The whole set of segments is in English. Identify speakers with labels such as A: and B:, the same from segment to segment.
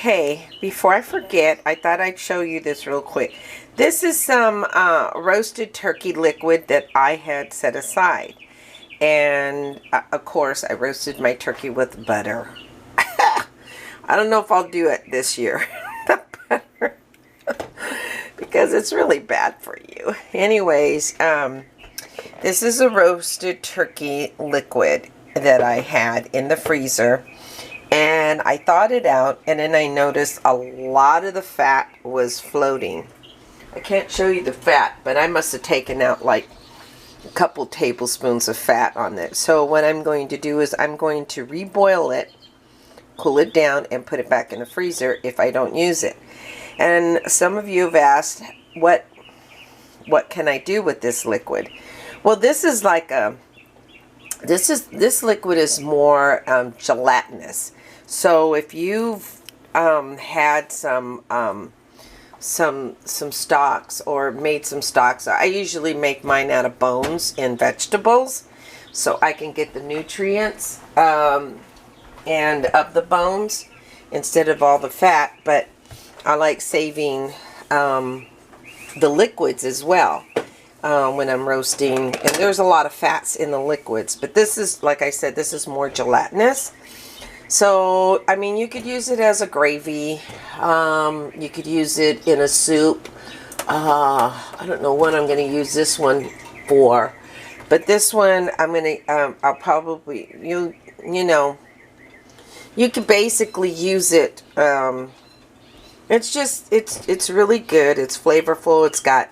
A: Okay, before I forget, I thought I'd show you this real quick. This is some roasted turkey liquid that I had set aside. And, of course, I roasted my turkey with butter. I don't know if I'll do it this year. The butter. Because it's really bad for you. Anyways, this is a roasted turkey liquid that I had in the freezer. And I thawed it out, and then I noticed a lot of the fat was floating. I can't show you the fat, but I must have taken out like a couple tablespoons of fat on it. So what I'm going to do is I'm going to reboil it, cool it down, and put it back in the freezer if I don't use it. And some of you have asked, what can I do with this liquid? Well, this is like a, this liquid is more gelatinous. So if you've had some stocks or made some stocks, I usually make mine out of bones and vegetables, so I can get the nutrients and of the bones instead of all the fat. But I like saving the liquids as well. When I'm roasting, and there's a lot of fats in the liquids, but this is, like I said, this is more gelatinous. So I mean, you could use it as a gravy, you could use it in a soup. I don't know what I'm going to use this one for, but this one I'm going to I'll probably, you know, you could basically use it. It's just, it's really good, it's flavorful, it's got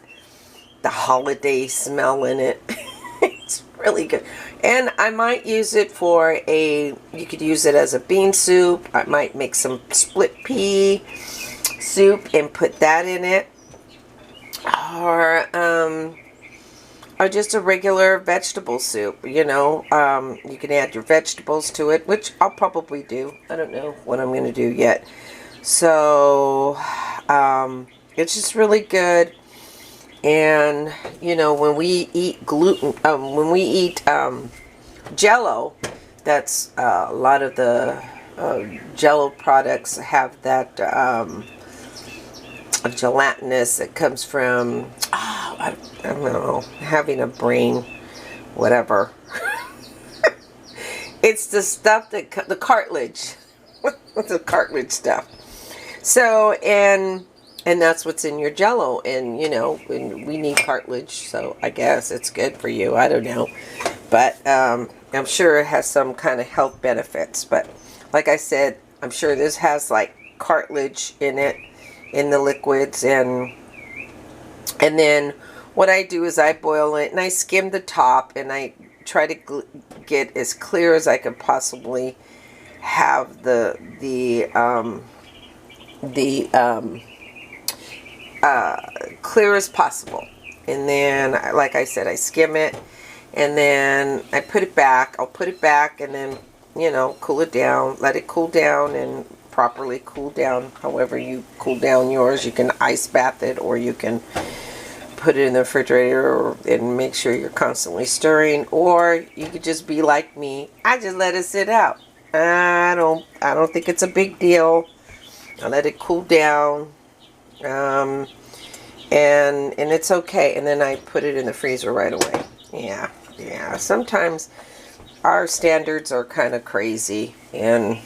A: the holiday smell in it. It's really good. And I might use it for you could use it as a bean soup. I might make some split pea soup and put that in it. Or just a regular vegetable soup, you know. You can add your vegetables to it, which I'll probably do. I don't know what I'm going to do yet. So, it's just really good. And you know, when we eat when we eat Jello, that's a lot of the Jello products have that gelatinous that comes from I don't know, having a brain, whatever. It's the stuff that the cartilage, the cartilage stuff. So and that's what's in your Jello, and you know, we need cartilage, so I guess it's good for you. I don't know, but I'm sure it has some kind of health benefits. But like I said, I'm sure this has like cartilage in it, in the liquids, and then what I do is I boil it and I skim the top, and I try to get as clear as I could possibly have the clear as possible. And then, like I said, I skim it, and then I put it back. I'll put it back, and then, you know, cool it down, let it cool down, and properly cool down however you cool down yours. You can ice bath it, or you can put it in the refrigerator and make sure you're constantly stirring, or you could just be like me. I just let it sit out. I don't think it's a big deal. I let it cool down. And it's okay, and then I put it in the freezer right away. Yeah, sometimes our standards are kind of crazy, and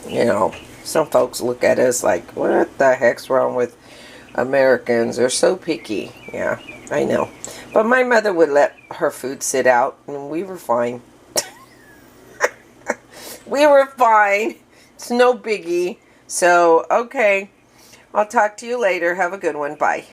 A: you know, some folks look at us like, what the heck's wrong with Americans? They're so picky. Yeah, I know, but my mother would let her food sit out, and we were fine. We were fine. It's no biggie. So okay, I'll talk to you later. Have a good one. Bye.